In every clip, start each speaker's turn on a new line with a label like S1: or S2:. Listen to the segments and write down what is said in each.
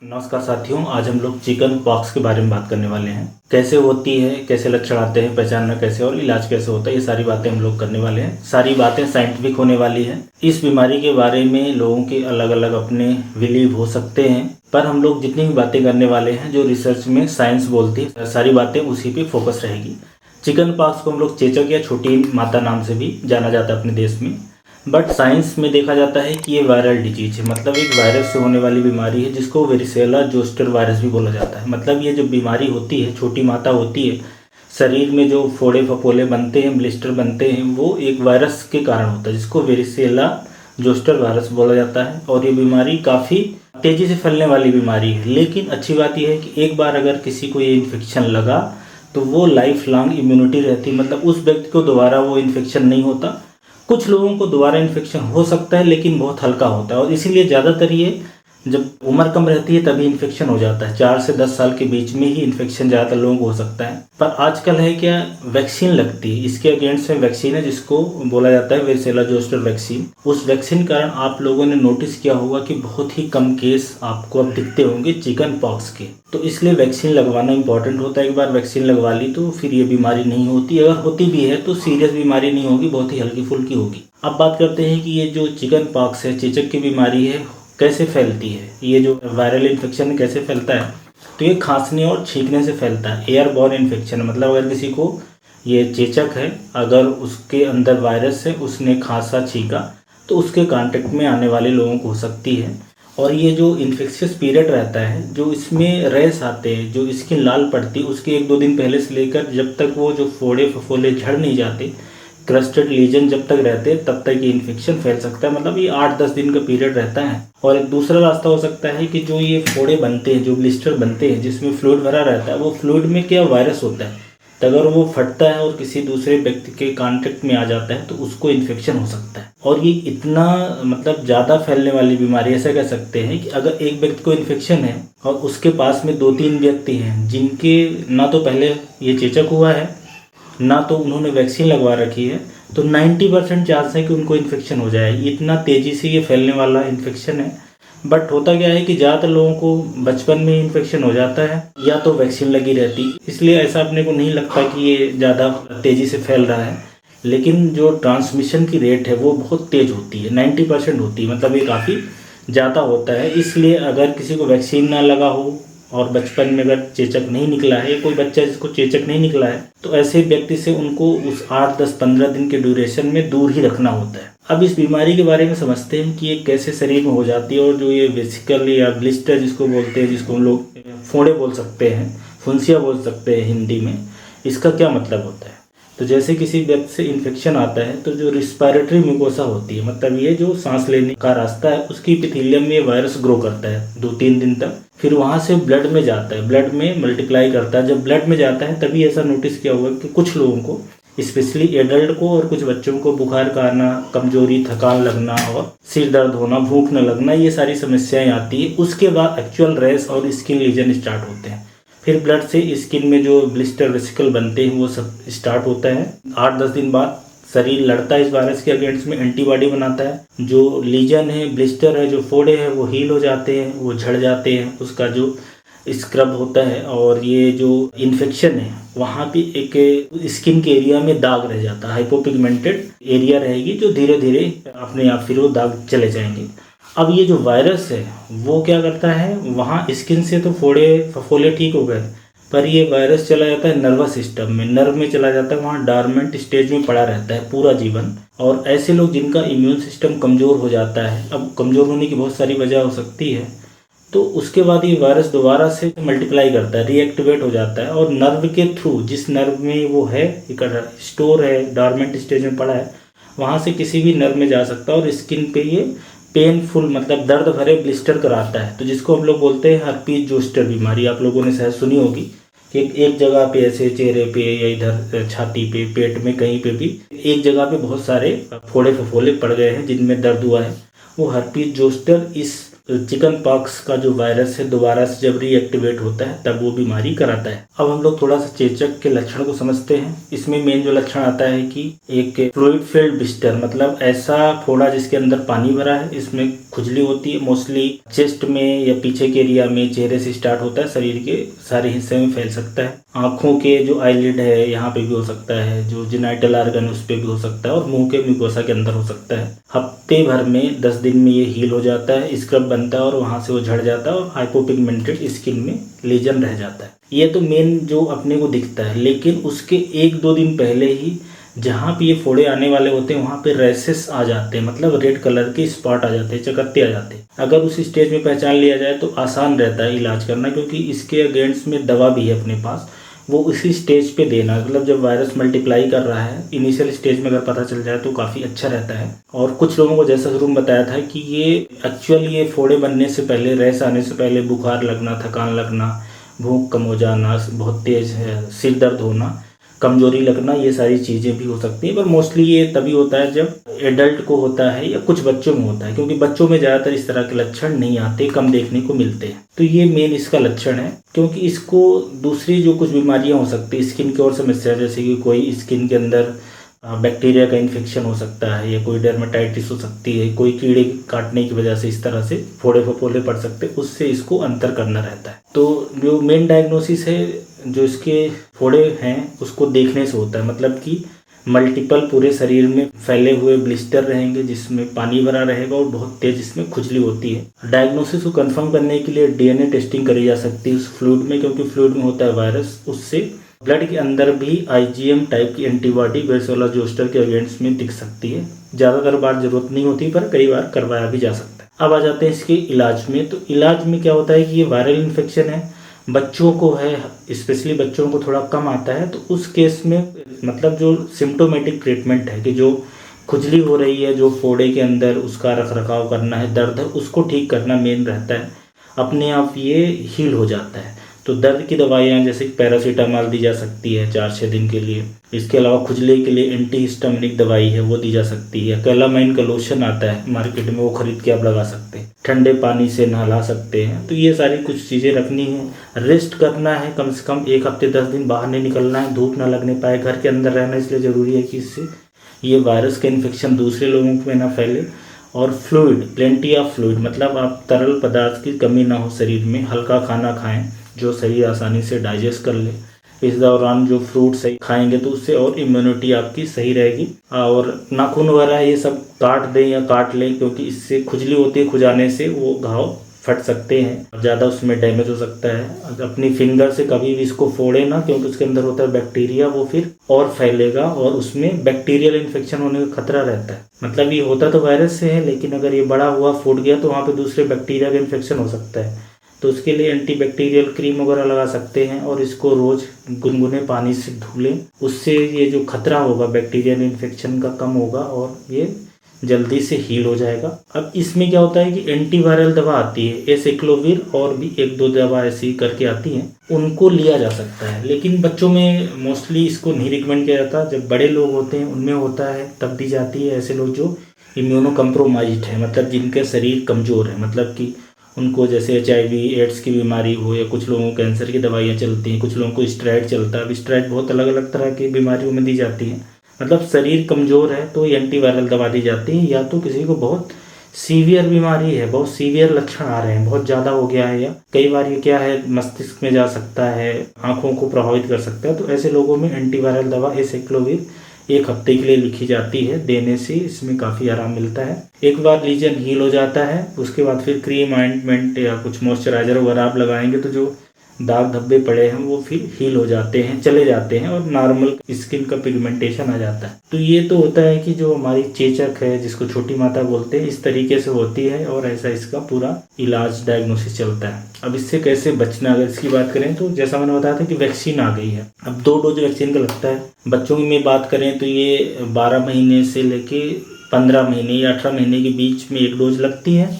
S1: नमस्कार साथियों, आज हम लोग चिकन पॉक्स के बारे में बात करने वाले हैं। कैसे होती है, कैसे लक्षण आते हैं, पहचानना कैसे और इलाज कैसे होता है, ये सारी बातें हम लोग करने वाले हैं। सारी बातें साइंटिफिक होने वाली हैं। इस बीमारी के बारे में लोगों के अलग अलग अपने बिलीव हो सकते हैं, पर हम लोग जितनी भी बातें करने वाले हैं जो रिसर्च में साइंस बोलती है, सारी बातें उसी पे फोकस रहेगी। चिकन पॉक्स को हम लोग चेचक या छोटी माता नाम से भी जाना जाता है अपने देश में, बट साइंस में देखा जाता है कि ये वायरल डिजीज है, मतलब एक वायरस से होने वाली बीमारी है जिसको वेरिसेला जोस्टर वायरस भी बोला जाता है। मतलब ये जो बीमारी होती है, छोटी माता होती है, शरीर में जो फोड़े फपोले बनते हैं, ब्लिस्टर बनते हैं, वो एक वायरस के कारण होता है जिसको वेरिसेला जोस्टर वायरस बोला जाता है। और ये बीमारी काफ़ी तेज़ी से फैलने वाली बीमारी है, लेकिन अच्छी बात यह है कि एक बार अगर किसी को ये इन्फेक्शन लगा तो वो लाइफ लॉन्ग इम्यूनिटी रहती, मतलब उस व्यक्ति को दोबारा वो इन्फेक्शन नहीं होता। कुछ लोगों को दोबारा इन्फेक्शन हो सकता है, लेकिन बहुत हल्का होता है, और इसीलिए ज़्यादातर ये जब उम्र कम रहती है तभी इन्फेक्शन हो जाता है। 4 से 10 साल के बीच में ही इन्फेक्शन ज़्यादातर लोगों को हो सकता है। पर आजकल है क्या, वैक्सीन लगती है, इसके अगेंस्ट में वैक्सीन है जिसको बोला जाता है वेरिसेला जोस्टर वैक्सीन। उस वैक्सीन कारण आप लोगों ने नोटिस किया होगा कि बहुत ही कम केस आपको अब दिखते होंगे चिकन पॉक्स के। तो इसलिए वैक्सीन लगवाना इंपॉर्टेंट होता है। एक बार वैक्सीन लगवा ली तो फिर ये बीमारी नहीं होती, अगर होती भी है तो सीरियस बीमारी नहीं होगी, बहुत ही हल्की फुल्की होगी। अब बात करते हैं कि ये जो चिकन पॉक्स है, चेचक की बीमारी है, कैसे फैलती है। ये जो वायरल इन्फेक्शन कैसे फैलता है, तो ये खांसने और छींकने से फैलता है। एयरबॉर्न इन्फेक्शन, मतलब अगर किसी को ये चेचक है, अगर उसके अंदर वायरस है, उसने खांसा छींका तो उसके कांटेक्ट में आने वाले लोगों को हो सकती है। और ये जो इन्फेक्शियस पीरियड रहता है, जो इसमें रैश आते हैं, जो स्किन लाल पड़ती है, उसके 1-2 दिन पहले से लेकर जब तक वो जो फोड़े फफोले झड़ नहीं जाते, क्रस्टेड लीजन जब तक रहते हैं तब तक ये इन्फेक्शन फैल सकता है। मतलब ये 8-10 दिन का पीरियड रहता है। और एक दूसरा रास्ता हो सकता है कि जो ये फोड़े बनते हैं, जो ब्लिस्टर बनते हैं जिसमें फ्लूइड भरा रहता है, वो फ्लूइड में क्या वायरस होता है, तो अगर वो फटता है और किसी दूसरे व्यक्ति के कांटेक्ट में आ जाता है तो उसको इन्फेक्शन हो सकता है। और ये इतना मतलब ज़्यादा फैलने वाली बीमारी, ऐसा कह सकते हैं कि अगर एक व्यक्ति को इन्फेक्शन है और उसके पास में 2-3 व्यक्ति हैं जिनके ना तो पहले ये चेचक हुआ है, ना तो उन्होंने वैक्सीन लगवा रखी है, तो 90% चांस है कि उनको इन्फेक्शन हो जाए। इतना तेज़ी से ये फैलने वाला इन्फेक्शन है। बट होता क्या है कि ज़्यादातर लोगों को बचपन में इन्फेक्शन हो जाता है या तो वैक्सीन लगी रहती, इसलिए ऐसा अपने को नहीं लगता कि ये ज़्यादा तेज़ी से फैल रहा है। लेकिन जो ट्रांसमिशन की रेट है वो बहुत तेज़ होती है, 90% होती है, मतलब ये काफ़ी ज़्यादा होता है। इसलिए अगर किसी को वैक्सीन ना लगा हो और बचपन में अगर चेचक नहीं निकला है, कोई बच्चा जिसको चेचक नहीं निकला है, तो ऐसे व्यक्ति से उनको उस 8, 10, 15 दिन के ड्यूरेशन में दूर ही रखना होता है। अब इस बीमारी के बारे में समझते हैं कि ये कैसे शरीर में हो जाती है, और जो ये वेसिकल या ब्लिस्टर जिसको बोलते हैं, जिसको हम लोग फोड़े बोल सकते हैं, फुंसिया बोल सकते हैं हिंदी में, इसका क्या मतलब होता है। तो जैसे किसी व्यक्ति से इन्फेक्शन आता है तो जो रिस्पायरेटरी म्यूकोसा होती है, मतलब ये जो सांस लेने का रास्ता है, उसकी एपिथेलियम में वायरस ग्रो करता है 2-3 दिन तक, फिर वहाँ से ब्लड में जाता है, ब्लड में मल्टीप्लाई करता है। जब ब्लड में जाता है तभी ऐसा नोटिस किया होगा कि कुछ लोगों को, स्पेशली एडल्ट को और कुछ बच्चों को, बुखार का आना, कमजोरी, थकान लगना और सिर दर्द होना, भूख न लगना, ये सारी समस्याएं आती है। उसके बाद एक्चुअल रैश और स्किन लीजन स्टार्ट होते हैं। फिर ब्लड से स्किन में जो ब्लिस्टर वेसिकल बनते हैं वो सब स्टार्ट होता है। 8-10 दिन बाद शरीर लड़ता है इस वायरस के अगेंस्ट में, एंटीबॉडी बनाता है। जो लीजन है, ब्लिस्टर है, जो फोड़े हैं, वो हील हो जाते हैं, वो झड़ जाते हैं, उसका जो स्क्रब होता है। और ये जो इन्फेक्शन है वहाँ पे एक स्किन के एरिया में दाग रह जाता है, हाइपोपिगमेंटेड एरिया रहेगी, जो धीरे धीरे अपने आप फिर वो दाग चले जाएंगे। अब ये जो वायरस है वो क्या करता है, वहाँ स्किन से तो फोड़े फफोले ठीक हो गए, पर ये वायरस चला जाता है नर्वस सिस्टम में, नर्व में चला जाता है, वहाँ डॉर्मेंट स्टेज में पड़ा रहता है पूरा जीवन। और ऐसे लोग जिनका इम्यून सिस्टम कमज़ोर हो जाता है, अब कमज़ोर होने की बहुत सारी वजह हो सकती है, तो उसके बाद ये वायरस दोबारा से मल्टीप्लाई करता है, रीएक्टिवेट हो जाता है, और नर्व के थ्रू, जिस नर्व में वो है स्टोर है, डॉर्मेंट स्टेज में पड़ा है, वहाँ से किसी भी नर्व में जा सकता है और स्किन पे ये पेनफुल, मतलब दर्द भरे ब्लिस्टर कराता है। तो जिसको हम लोग बोलते हैं हर्पीज जोस्टर बीमारी, आप लोगों ने शायद सुनी होगी कि एक जगह पे ऐसे चेहरे पे या इधर छाती पे, पेट में, कहीं पे भी एक जगह पे बहुत सारे फोड़े फफोले पड़ गए हैं जिनमें दर्द हुआ है, वो हर्पीज जोस्टर इस चिकन पॉक्स का जो वायरस है दोबारा से जब रीएक्टिवेट होता है तब वो बीमारी कराता है। अब हम लोग थोड़ा सा चेचक के लक्षण को समझते हैं। इसमें मेन जो लक्षण आता है कि एक फ्लूइड फिल्ड ब्लिस्टर, मतलब ऐसा फोड़ा जिसके अंदर पानी भरा है, इसमें खुजली होती है। मोस्टली चेस्ट में या पीछे के एरिया में, चेहरे से स्टार्ट होता है, शरीर के सारे हिस्से में फैल सकता है। आँखों के जो आईलिड है यहाँ पे भी हो सकता है, जो जेनिटल ऑर्गन उस पर भी हो सकता है, और मुंह के म्यूकोसा के अंदर हो सकता है। हफ्ते भर में 10 दिन में ये हील हो जाता है, स्क्रब बनता है और वहाँ से वो झड़ जाता है और हाइपोपिगमेंटेड स्किन में लीजन रह जाता है। ये तो मेन जो अपने को दिखता है, लेकिन उसके 1-2 दिन पहले ही जहाँ पे ये फोड़े आने वाले होते हैं वहाँ पे रैसेस आ जाते हैं, मतलब रेड कलर के स्पॉट आ जाते हैं, चकत्ते आ जाते हैं। अगर उस स्टेज में पहचान लिया जाए तो आसान रहता है इलाज करना, क्योंकि इसके अगेंस्ट में दवा भी है अपने पास, वो उसी स्टेज पे देना। मतलब जब वायरस मल्टीप्लाई कर रहा है इनिशियल स्टेज में अगर पता चल जाए तो काफ़ी अच्छा रहता है। और कुछ लोगों को जैसा शुरू में बताया था कि ये एक्चुअल ये फोड़े बनने से पहले, रैस आने से पहले बुखार लगना, थकान लगना, भूख कम हो जाना, बहुत तेज सिर दर्द होना, कमजोरी लगना, ये सारी चीज़ें भी हो सकती हैं। पर मोस्टली ये तभी होता है जब एडल्ट को होता है या कुछ बच्चों में होता है, क्योंकि बच्चों में ज़्यादातर इस तरह के लक्षण नहीं आते, कम देखने को मिलते हैं। तो ये मेन इसका लक्षण है। क्योंकि इसको दूसरी जो कुछ बीमारियां हो सकती है, स्किन की और समस्या, जैसे कि कोई स्किन के अंदर बैक्टीरिया का इन्फेक्शन हो सकता है, या कोई डर्मेटाइटिस हो सकती है, कोई कीड़े काटने की वजह से इस तरह से फोड़े फपोले पड़ सकते हैं, उससे इसको अंतर करना रहता है। तो जो मेन डायग्नोसिस है जो इसके फोड़े हैं उसको देखने से होता है, मतलब कि मल्टीपल पूरे शरीर में फैले हुए ब्लिस्टर रहेंगे जिसमें पानी भरा रहेगा और बहुत तेज इसमें खुजली होती है। डायग्नोसिस को कंफर्म करने के लिए डीएनए टेस्टिंग करी जा सकती है उस फ्लूइड में, क्योंकि फ्लूइड में होता है वायरस। उससे ब्लड के अंदर भी आईजीएम टाइप की एंटीबॉडी वेरिसोला जोस्टर के अगेंस्ट में दिख सकती है। ज़्यादातर बार जरूरत नहीं होती, पर कई बार करवाया भी जा सकता है। अब आ जाते हैं इसके इलाज में। तो इलाज में क्या होता है कि ये वायरल इन्फेक्शन है, बच्चों को है, स्पेशली बच्चों को थोड़ा कम आता है। तो उस केस में मतलब जो सिम्टोमेटिक ट्रीटमेंट है कि जो खुजली हो रही है, जो फोड़े के अंदर, उसका रख रखाव करना है, दर्द है उसको ठीक करना मेन रहता है। अपने आप ये हील हो जाता है। तो दर्द की दवाइयाँ जैसे पैरासीटामॉल दी जा सकती है 4-6 दिन के लिए। इसके अलावा खुजली के लिए एंटीहिस्टामिनिक दवाई है वो दी जा सकती है। कैलामाइन का लोशन आता है मार्केट में, वो खरीद के आप लगा सकते हैं। ठंडे पानी से नहला सकते हैं। तो ये सारी कुछ चीज़ें रखनी है। रेस्ट करना है, कम से कम 1 हफ्ते 10 दिन बाहर नहीं निकलना है, धूप ना लगने पाए, घर के अंदर रहना इसलिए ज़रूरी है कि इससे ये वायरस का इन्फेक्शन दूसरे लोगों में ना फैले। और फ्लूइड, प्लेंटी ऑफ फ्लूइड, मतलब आप तरल पदार्थ की कमी ना हो शरीर में। हल्का खाना खाएं जो शरीर आसानी से डाइजेस्ट कर ले। इस दौरान जो फ्रूट सही खाएंगे तो उससे और इम्यूनिटी आपकी सही रहेगी। और नाखून वगैरह ये सब काट दें या काट लें, क्योंकि इससे खुजली होती है, खुजाने से वो घाव फट सकते हैं, ज़्यादा उसमें डैमेज हो सकता है। अपनी फिंगर से कभी भी इसको फोड़े ना, क्योंकि उसके अंदर होता है बैक्टीरिया, वो फिर और फैलेगा और उसमें बैक्टीरियल इन्फेक्शन होने का खतरा रहता है। मतलब ये होता तो वायरस से है, लेकिन अगर ये बड़ा हुआ, फूट गया तो वहाँ पे दूसरे बैक्टीरिया का इन्फेक्शन हो सकता है। तो उसके लिए एंटीबैक्टीरियल क्रीम वगैरह लगा सकते हैं और इसको रोज़ गुनगुने पानी से धो लें। उससे ये जो खतरा होगा बैक्टीरियल इन्फेक्शन का कम होगा और ये जल्दी से हील हो जाएगा। अब इसमें क्या होता है कि एंटीवायरल दवा आती है, एसाइक्लोविर, और भी 1-2 दवा ऐसी करके आती हैं, उनको लिया जा सकता है। लेकिन बच्चों में मोस्टली इसको नहीं रिकमेंड किया जाता। जब बड़े लोग होते हैं उनमें होता है तब दी जाती है। ऐसे लोग जो इम्यूनो कम्प्रोमाइज्ड है, मतलब जिनका शरीर कमज़ोर है, मतलब कि उनको जैसे HIV एड्स की बीमारी हो, या कुछ लोगों को कैंसर की दवाइयाँ चलती हैं, कुछ लोगों को स्टेरॉइड चलता है। अब स्टेरॉइड बहुत अलग अलग तरह की बीमारियों में दी जाती है। मतलब शरीर कमज़ोर है तो एंटीवायरल दवा दी जाती है। या तो किसी को बहुत सीवियर बीमारी है, बहुत सीवियर लक्षण आ रहे हैं, बहुत ज़्यादा हो गया है, या कई बार ये क्या है मस्तिष्क में जा सकता है, आँखों को प्रभावित कर सकता है, तो ऐसे लोगों में एंटीवायरल दवा एसाइक्लोविर 1 हफ्ते के लिए लिखी जाती है। देने से इसमें काफ़ी आराम मिलता है। एक बार लीजन हील हो जाता है उसके बाद फिर क्रीम, ऑइंटमेंट या कुछ मॉइस्चराइजर वगैरह आप लगाएंगे तो जो दाग धब्बे पड़े हैं वो फिर हील हो जाते हैं, चले जाते हैं, और नॉर्मल स्किन का पिगमेंटेशन आ जाता है। तो ये तो होता है कि जो हमारी चेचक है, जिसको छोटी माता बोलते हैं, इस तरीके से होती है और ऐसा इसका पूरा इलाज, डायग्नोसिस चलता है। अब इससे कैसे बचना, अगर इसकी बात करें तो जैसा मैंने बताया था कि वैक्सीन आ गई है। अब 2 डोज वैक्सीन का लगता है। बच्चों की में बात करें तो ये 12 महीने से लेके 15 महीने या 18 महीने के बीच में 1 डोज लगती है,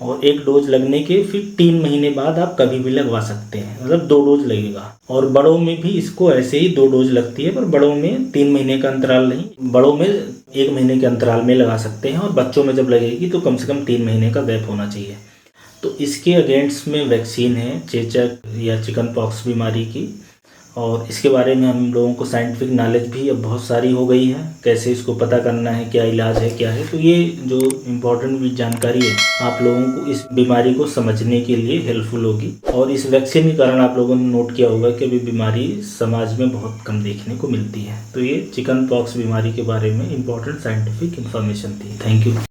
S1: और 1 डोज लगने के फिर 3 महीने बाद आप कभी भी लगवा सकते हैं, मतलब 2 डोज लगेगा। और बड़ों में भी इसको ऐसे ही 2 डोज लगती है, पर बड़ों में 3 महीने का अंतराल नहीं, बड़ों में 1 महीने के अंतराल में लगा सकते हैं, और बच्चों में जब लगेगी तो कम से कम 3 महीने का गैप होना चाहिए। तो इसके अगेंस्ट में वैक्सीन है चेचक या चिकन पॉक्स बीमारी की, और इसके बारे में हम लोगों को साइंटिफिक नॉलेज भी अब बहुत सारी हो गई है, कैसे इसको पता करना है, क्या इलाज है, क्या है। तो ये जो इम्पोर्टेंट भी जानकारी है आप लोगों को इस बीमारी को समझने के लिए हेल्पफुल होगी। और इस वैक्सीन के कारण आप लोगों ने नोट किया होगा कि अभी बीमारी समाज में बहुत कम देखने को मिलती है। तो ये चिकन पॉक्स बीमारी के बारे में इम्पोर्टेंट साइंटिफिक इन्फॉर्मेशन थी। Thank you.